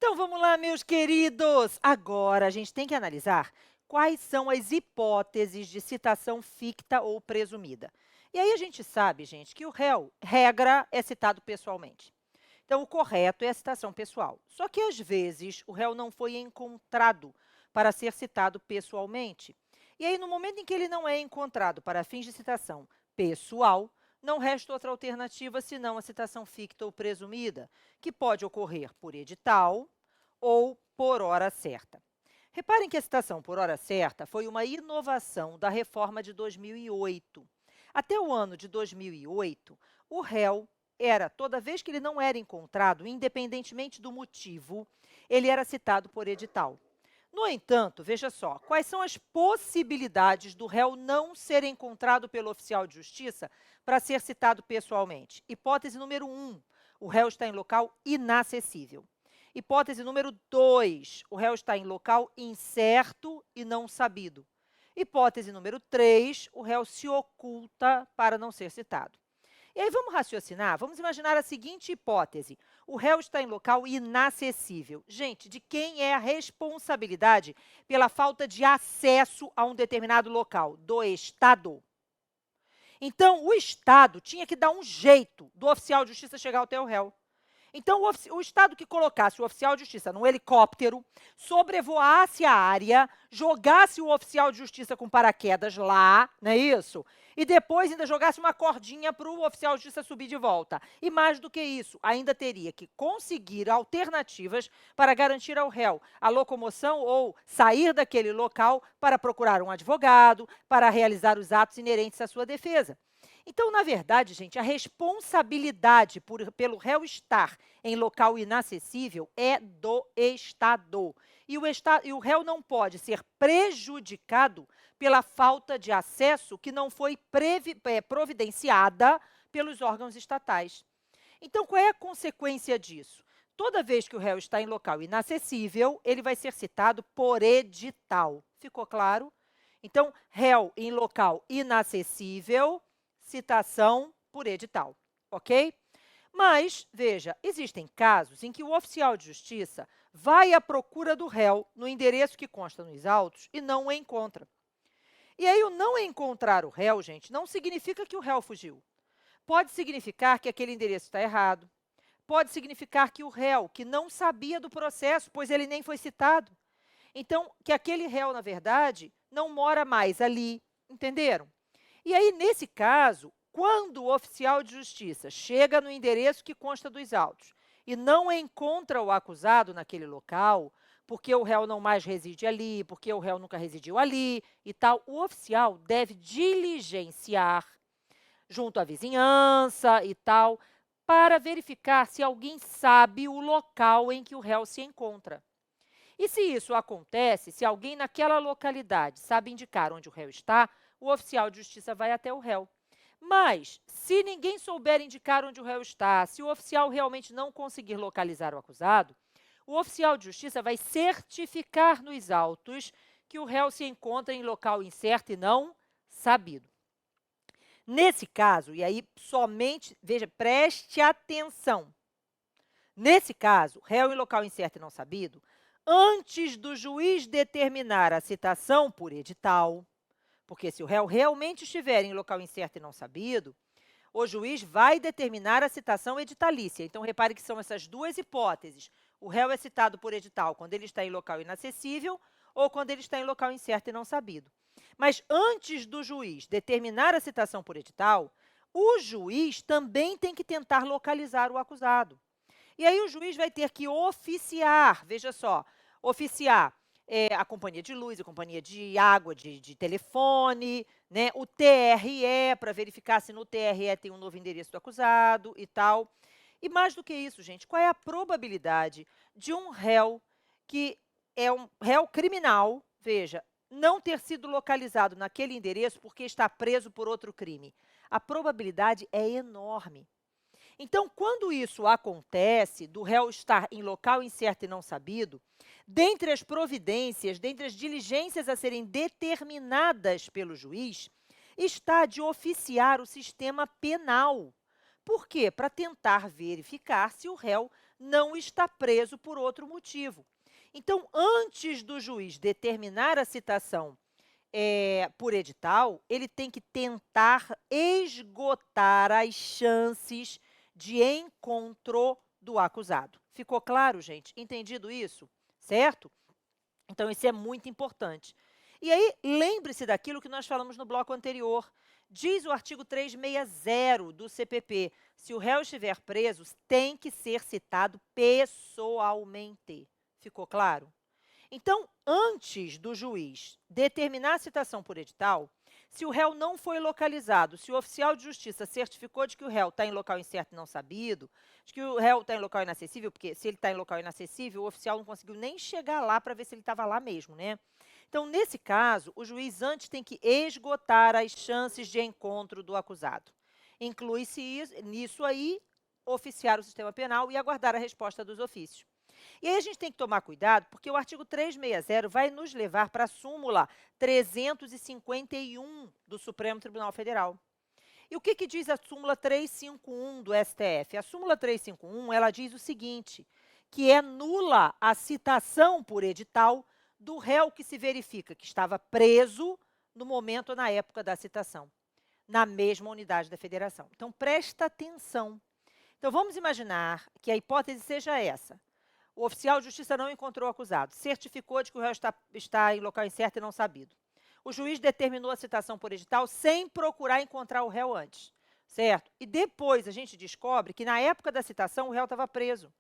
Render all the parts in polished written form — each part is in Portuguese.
Então vamos lá, meus queridos! Agora a gente tem que analisar quais são as hipóteses de citação ficta ou presumida. E aí a gente sabe, gente, que o réu, regra, é citado pessoalmente. Então, o correto é a citação pessoal. Só que, às vezes, o réu não foi encontrado para ser citado pessoalmente. E aí, no momento em que ele não é encontrado para fins de citação pessoal, não resta outra alternativa senão a citação ficta ou presumida, que pode ocorrer por edital ou por hora certa. Reparem que a citação por hora certa foi uma inovação da reforma de 2008. Até o ano de 2008, o réu era, toda vez que ele não era encontrado, independentemente do motivo, ele era citado por edital. No entanto, veja só, quais são as possibilidades do réu não ser encontrado pelo oficial de justiça para ser citado pessoalmente? Hipótese número 1, o réu está em local inacessível. Hipótese número 2, o réu está em local incerto e não sabido. Hipótese número 3, o réu se oculta para não ser citado. E aí vamos raciocinar, vamos imaginar a seguinte hipótese. O réu está em local inacessível. Gente, de quem é a responsabilidade pela falta de acesso a um determinado local? Do Estado. Então, o Estado tinha que dar um jeito do oficial de justiça chegar até o réu. Então, o Estado que colocasse o oficial de justiça num helicóptero, sobrevoasse a área, jogasse o oficial de justiça com paraquedas lá, não é isso? E depois ainda jogasse uma cordinha para o oficial de justiça subir de volta. E mais do que isso, ainda teria que conseguir alternativas para garantir ao réu a locomoção ou sair daquele local para procurar um advogado, para realizar os atos inerentes à sua defesa. Então, na verdade, gente, a responsabilidade pelo réu estar em local inacessível é do Estado. E o réu não pode ser prejudicado pela falta de acesso que não foi providenciada pelos órgãos estatais. Então, qual é a consequência disso? Toda vez que o réu está em local inacessível, ele vai ser citado por edital. Ficou claro? Então, réu em local inacessível, citação por edital, ok? Mas, veja, existem casos em que o oficial de justiça vai à procura do réu no endereço que consta nos autos e não o encontra. E aí, o não encontrar o réu, gente, não significa que o réu fugiu. Pode significar que aquele endereço está errado. Pode significar que o réu, que não sabia do processo, pois ele nem foi citado. Então, que aquele réu, na verdade, não mora mais ali, entenderam? E aí, nesse caso, quando o oficial de justiça chega no endereço que consta dos autos e não encontra o acusado naquele local, porque o réu não mais reside ali, porque o réu nunca residiu ali e tal, o oficial deve diligenciar junto à vizinhança e tal, para verificar se alguém sabe o local em que o réu se encontra. E se isso acontece, se alguém naquela localidade sabe indicar onde o réu está, o oficial de justiça vai até o réu. Mas, se ninguém souber indicar onde o réu está, se o oficial realmente não conseguir localizar o acusado, o oficial de justiça vai certificar nos autos que o réu se encontra em local incerto e não sabido. Nesse caso, e aí somente, veja, preste atenção. Nesse caso, réu em local incerto e não sabido, antes do juiz determinar a citação por edital, porque se o réu realmente estiver em local incerto e não sabido, o juiz vai determinar a citação editalícia. Então, repare que são essas duas hipóteses. O réu é citado por edital quando ele está em local inacessível ou quando ele está em local incerto e não sabido. Mas antes do juiz determinar a citação por edital, o juiz também tem que tentar localizar o acusado. E aí o juiz vai ter que oficiar, veja só, oficiar a companhia de luz, a companhia de água, de telefone, né, o TRE, para verificar se no TRE tem um novo endereço do acusado e tal. E mais do que isso, gente, qual é a probabilidade de um réu que é um réu criminal, veja, não ter sido localizado naquele endereço porque está preso por outro crime? A probabilidade é enorme. Então, quando isso acontece, do réu estar em local incerto e não sabido, dentre as providências, dentre as diligências a serem determinadas pelo juiz, está de oficiar o sistema penal. Por quê? Para tentar verificar se o réu não está preso por outro motivo. Então, antes do juiz determinar a citação por edital, ele tem que tentar esgotar as chances de encontro do acusado. Ficou claro, gente? Entendido isso? Certo? Então, isso é muito importante. E aí, lembre-se daquilo que nós falamos no bloco anterior. Diz o artigo 360 do CPP, se o réu estiver preso, tem que ser citado pessoalmente. Ficou claro? Então, antes do juiz determinar a citação por edital, se o réu não foi localizado, se o oficial de justiça certificou de que o réu está em local incerto e não sabido, de que o réu está em local inacessível, porque se ele está em local inacessível, o oficial não conseguiu nem chegar lá para ver se ele estava lá mesmo, né? Então, nesse caso, o juiz antes tem que esgotar as chances de encontro do acusado. Inclui-se nisso aí, oficiar o sistema penal e aguardar a resposta dos ofícios. E aí a gente tem que tomar cuidado, porque o artigo 360 vai nos levar para a súmula 351 do Supremo Tribunal Federal. E o que diz a súmula 351 do STF? A súmula 351, ela diz o seguinte, que é nula a citação por edital do réu que se verifica que estava preso no momento ou na época da citação, na mesma unidade da federação. Então, presta atenção. Então, vamos imaginar que a hipótese seja essa. O oficial de justiça não encontrou o acusado, certificou de que o réu está em local incerto e não sabido. O juiz determinou a citação por edital sem procurar encontrar o réu antes, certo? E depois a gente descobre que na época da citação o réu estava preso.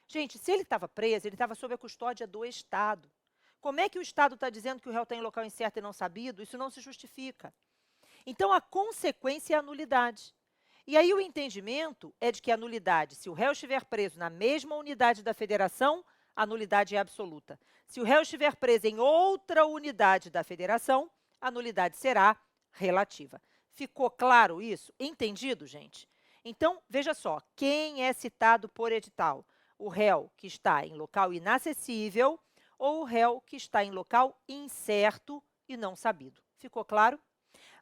Gente, se ele estava preso, ele estava sob a custódia do Estado. Como é que o Estado está dizendo que o réu está em local incerto e não sabido? Isso não se justifica. Então, a consequência é a nulidade. E aí o entendimento é de que a nulidade, se o réu estiver preso na mesma unidade da federação, a nulidade é absoluta. Se o réu estiver preso em outra unidade da federação, a nulidade será relativa. Ficou claro isso? Entendido, gente? Então, veja só, quem é citado por edital? O réu que está em local inacessível ou o réu que está em local incerto e não sabido. Ficou claro?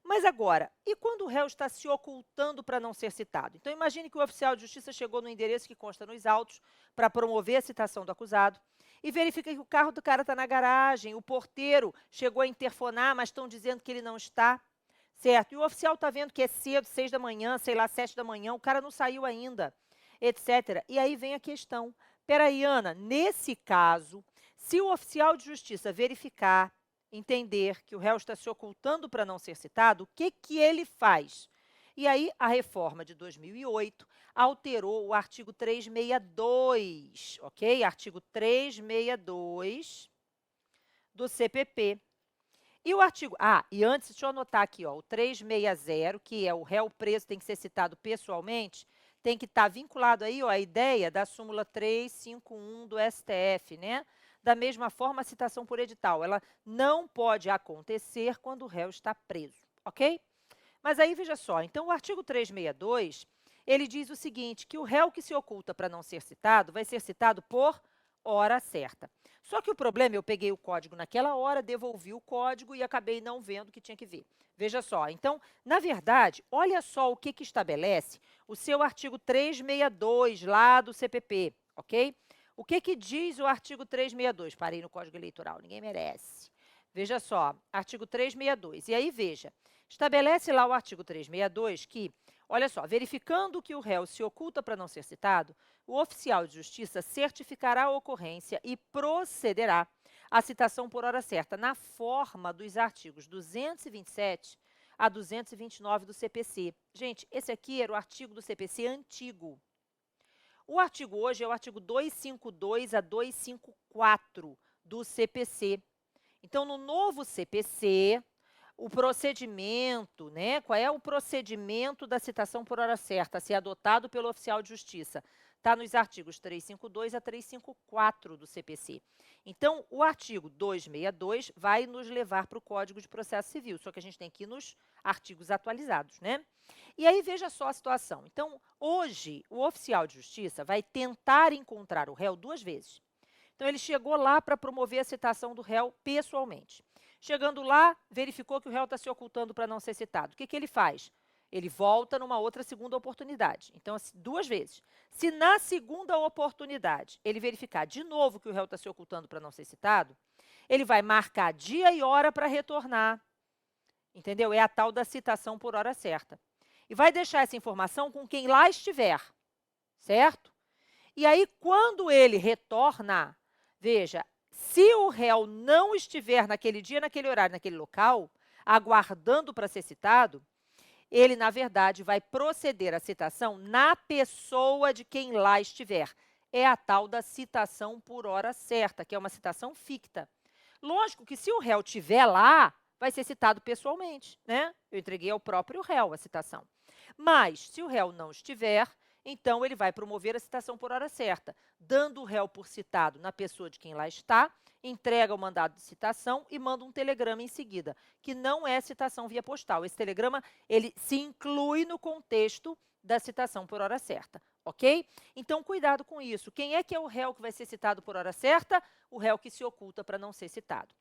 Mas agora, e quando o réu está se ocultando para não ser citado? Então, imagine que o oficial de justiça chegou no endereço que consta nos autos para promover a citação do acusado e verifica que o carro do cara está na garagem, o porteiro chegou a interfonar, mas estão dizendo que ele não está, certo? E o oficial está vendo que é cedo, 6 da manhã, sei lá, 7 da manhã, o cara não saiu ainda, etc. E aí vem a questão. Peraí, Ana, nesse caso, se o oficial de justiça verificar, entender que o réu está se ocultando para não ser citado, o que ele faz? E aí, a reforma de 2008 alterou o artigo 362, ok? Artigo 362 do CPP. E o artigo... e antes, deixa eu anotar aqui, ó, o 360, que é o réu preso tem que ser citado pessoalmente, tem que estar vinculado aí, ó, à ideia da súmula 351 do STF, né? Da mesma forma, a citação por edital, ela não pode acontecer quando o réu está preso, ok? Mas aí, veja só, então o artigo 362, ele diz o seguinte, que o réu que se oculta para não ser citado, vai ser citado por hora certa. Só que o problema, eu peguei o código naquela hora, devolvi o código e acabei não vendo o que tinha que ver. Veja só, então, na verdade, olha só o que estabelece o seu artigo 362 lá do CPP, ok? O que diz o artigo 362? Parei no Código Eleitoral, ninguém merece. Veja só, artigo 362. E aí, veja, estabelece lá o artigo 362 que, olha só, verificando que o réu se oculta para não ser citado, o oficial de justiça certificará a ocorrência e procederá à citação por hora certa, na forma dos artigos 227 a 229 do CPC. Gente, esse aqui era o artigo do CPC antigo. O artigo hoje é o artigo 252 a 254 do CPC. Então, no novo CPC, o procedimento, né? Qual é o procedimento da citação por hora certa a ser adotado pelo oficial de justiça? Está nos artigos 352 a 354 do CPC. Então, o artigo 262 vai nos levar para o Código de Processo Civil, só que a gente tem que ir nos artigos atualizados, né? E aí, veja só a situação. Então, hoje, o oficial de justiça vai tentar encontrar o réu 2 vezes. Então, ele chegou lá para promover a citação do réu pessoalmente. Chegando lá, verificou que o réu está se ocultando para não ser citado. O que ele faz? Ele volta numa outra segunda oportunidade. Então, assim, 2 vezes. Se na segunda oportunidade ele verificar de novo que o réu está se ocultando para não ser citado, ele vai marcar dia e hora para retornar, entendeu? É a tal da citação por hora certa. E vai deixar essa informação com quem lá estiver, certo? E aí, quando ele retorna, veja, se o réu não estiver naquele dia, naquele horário, naquele local, aguardando para ser citado, ele, na verdade, vai proceder à citação na pessoa de quem lá estiver. É a tal da citação por hora certa, que é uma citação ficta. Lógico que se o réu estiver lá, vai ser citado pessoalmente, né? Eu entreguei ao próprio réu a citação. Mas, se o réu não estiver, então ele vai promover a citação por hora certa, dando o réu por citado na pessoa de quem lá está, entrega o mandado de citação e manda um telegrama em seguida, que não é citação via postal. Esse telegrama, ele se inclui no contexto da citação por hora certa, ok? Então, cuidado com isso. Quem é que é o réu que vai ser citado por hora certa? O réu que se oculta para não ser citado.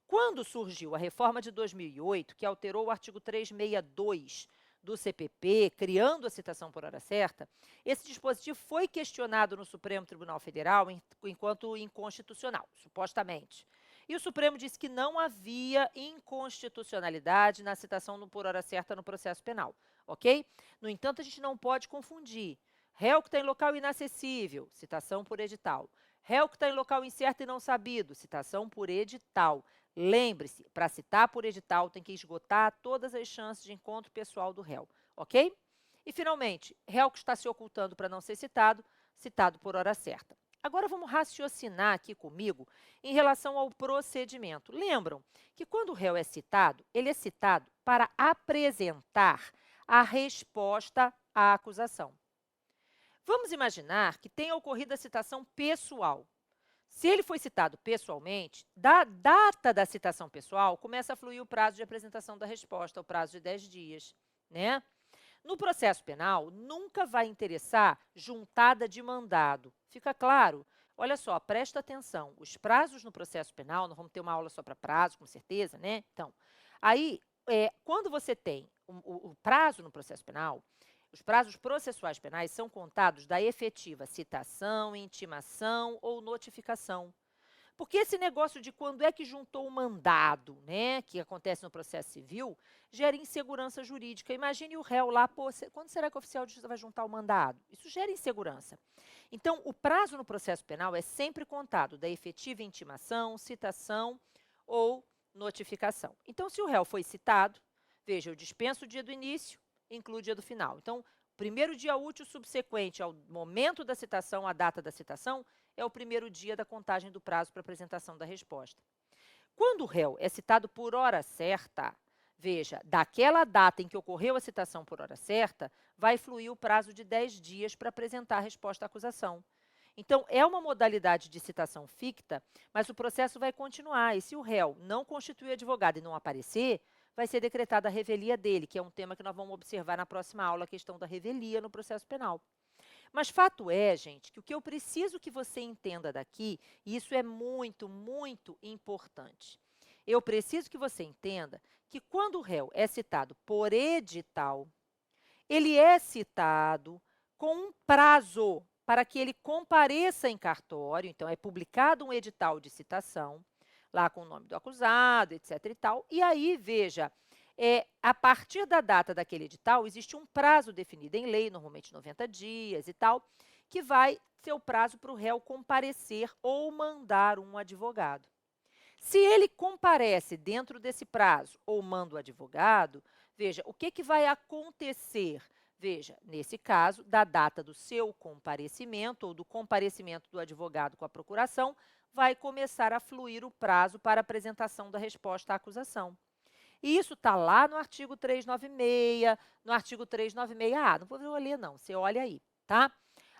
Quando surgiu a reforma de 2008, que alterou o artigo 362 do CPP, criando a citação por hora certa, esse dispositivo foi questionado no Supremo Tribunal Federal enquanto inconstitucional, supostamente. E o Supremo disse que não havia inconstitucionalidade na citação por hora certa no processo penal, ok? No entanto, a gente não pode confundir réu que está em local inacessível, citação por edital. Réu que está em local incerto e não sabido, citação por edital. Lembre-se, para citar por edital, tem que esgotar todas as chances de encontro pessoal do réu, ok? E, finalmente, réu que está se ocultando para não ser citado, citado por hora certa. Agora, vamos raciocinar aqui comigo em relação ao procedimento. Lembram que quando o réu é citado, ele é citado para apresentar a resposta à acusação. Vamos imaginar que tenha ocorrido a citação pessoal. Se ele foi citado pessoalmente, da data da citação pessoal, começa a fluir o prazo de apresentação da resposta, o prazo de 10 dias, né? No processo penal, nunca vai interessar juntada de mandado. Fica claro? Olha só, presta atenção. Os prazos no processo penal, nós vamos ter uma aula só para prazo, com certeza, né? Então, aí, quando você tem o prazo no processo penal, os prazos processuais penais são contados da efetiva citação, intimação ou notificação. Porque esse negócio de quando é que juntou o mandado, né, que acontece no processo civil, gera insegurança jurídica. Imagine o réu lá, pô, quando será que o oficial de justiça vai juntar o mandado? Isso gera insegurança. Então, o prazo no processo penal é sempre contado da efetiva intimação, citação ou notificação. Então, se o réu foi citado, veja, eu dispenso o dia do início, inclui o dia do final. Então, primeiro dia útil subsequente ao momento da citação, a data da citação, é o primeiro dia da contagem do prazo para apresentação da resposta. Quando o réu é citado por hora certa, veja, daquela data em que ocorreu a citação por hora certa, vai fluir o prazo de 10 dias para apresentar a resposta à acusação. Então, é uma modalidade de citação ficta, mas o processo vai continuar. E se o réu não constituir advogado e não aparecer, vai ser decretada a revelia dele, que é um tema que nós vamos observar na próxima aula, a questão da revelia no processo penal. Mas fato é, gente, que o que eu preciso que você entenda daqui, e isso é muito, muito importante, eu preciso que você entenda que quando o réu é citado por edital, ele é citado com um prazo para que ele compareça em cartório, então é publicado um edital de citação, lá com o nome do acusado, etc. e tal, e aí, veja, a partir da data daquele edital, existe um prazo definido em lei, normalmente 90 dias e tal, que vai ser o prazo para o réu comparecer ou mandar um advogado. Se ele comparece dentro desse prazo ou manda o advogado, veja, o que vai acontecer? Veja, nesse caso, da data do seu comparecimento ou do comparecimento do advogado com a procuração, vai começar a fluir o prazo para apresentação da resposta à acusação. E isso está lá no artigo 396, no artigo 396A. Não vou ler, não, você olha aí, tá?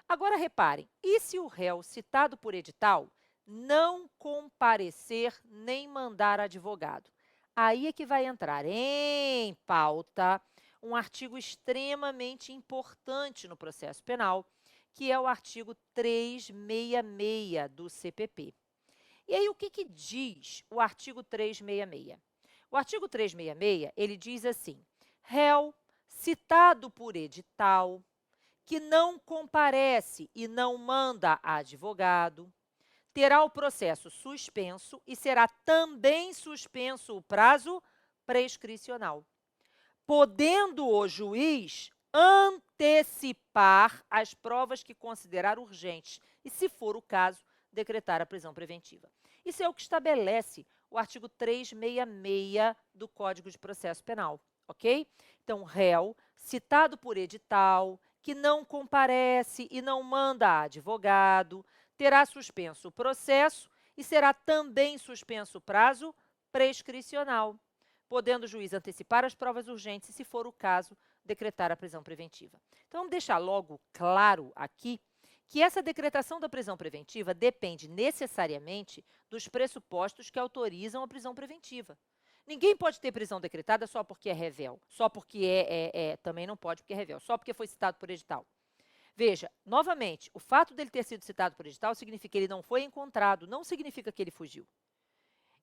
Agora, reparem, e se o réu citado por edital não comparecer nem mandar advogado? Aí é que vai entrar em pauta um artigo extremamente importante no processo penal, que é o artigo 366 do CPP. E aí, o que diz o artigo 366? O artigo 366, ele diz assim: réu citado por edital, que não comparece e não manda advogado, terá o processo suspenso e será também suspenso o prazo prescricional, podendo o juiz antecipar as provas que considerar urgentes e, se for o caso, decretar a prisão preventiva. Isso é o que estabelece o artigo 366 do Código de Processo Penal, ok? Então, réu, citado por edital, que não comparece e não manda advogado, terá suspenso o processo e será também suspenso o prazo prescricional, podendo o juiz antecipar as provas urgentes e, se for o caso, decretar a prisão preventiva. Então, vamos deixar logo claro aqui que essa decretação da prisão preventiva depende necessariamente dos pressupostos que autorizam a prisão preventiva. Ninguém pode ter prisão decretada só porque é revel, só porque também não pode porque é revel, só porque foi citado por edital. Veja, novamente, o fato dele ter sido citado por edital significa que ele não foi encontrado, não significa que ele fugiu.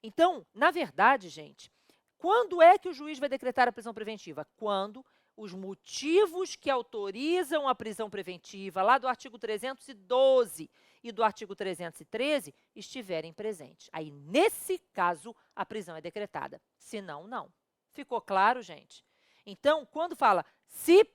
Então, na verdade, gente, quando é que o juiz vai decretar a prisão preventiva? Quando os motivos que autorizam a prisão preventiva, lá do artigo 312 e do artigo 313, estiverem presentes. Aí, nesse caso, a prisão é decretada. Se não, não. Ficou claro, gente? Então, quando fala,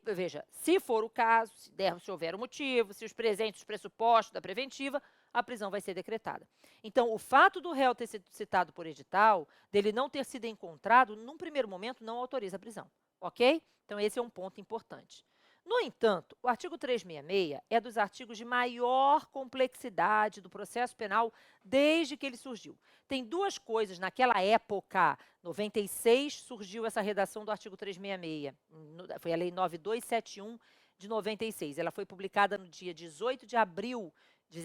veja, se for o caso, se houver o motivo, se os presentes os pressupostos da preventiva, a prisão vai ser decretada. Então, o fato do réu ter sido citado por edital, dele não ter sido encontrado, num primeiro momento, não autoriza a prisão, ok? Então, esse é um ponto importante. No entanto, o artigo 366 é dos artigos de maior complexidade do processo penal desde que ele surgiu. Tem duas coisas, naquela época, 96, surgiu essa redação do artigo 366, foi a Lei 9271 de 96. Ela foi publicada no dia 17 de abril de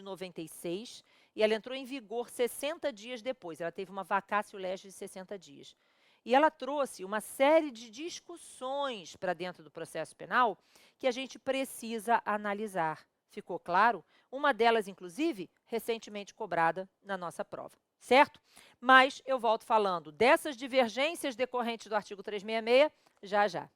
96, e ela entrou em vigor 60 dias depois. Ela teve uma vacatio legis de 60 dias. E ela trouxe uma série de discussões para dentro do processo penal que a gente precisa analisar. Ficou claro? Uma delas, inclusive, recentemente cobrada na nossa prova, certo? Mas eu volto falando dessas divergências decorrentes do artigo 366 já já.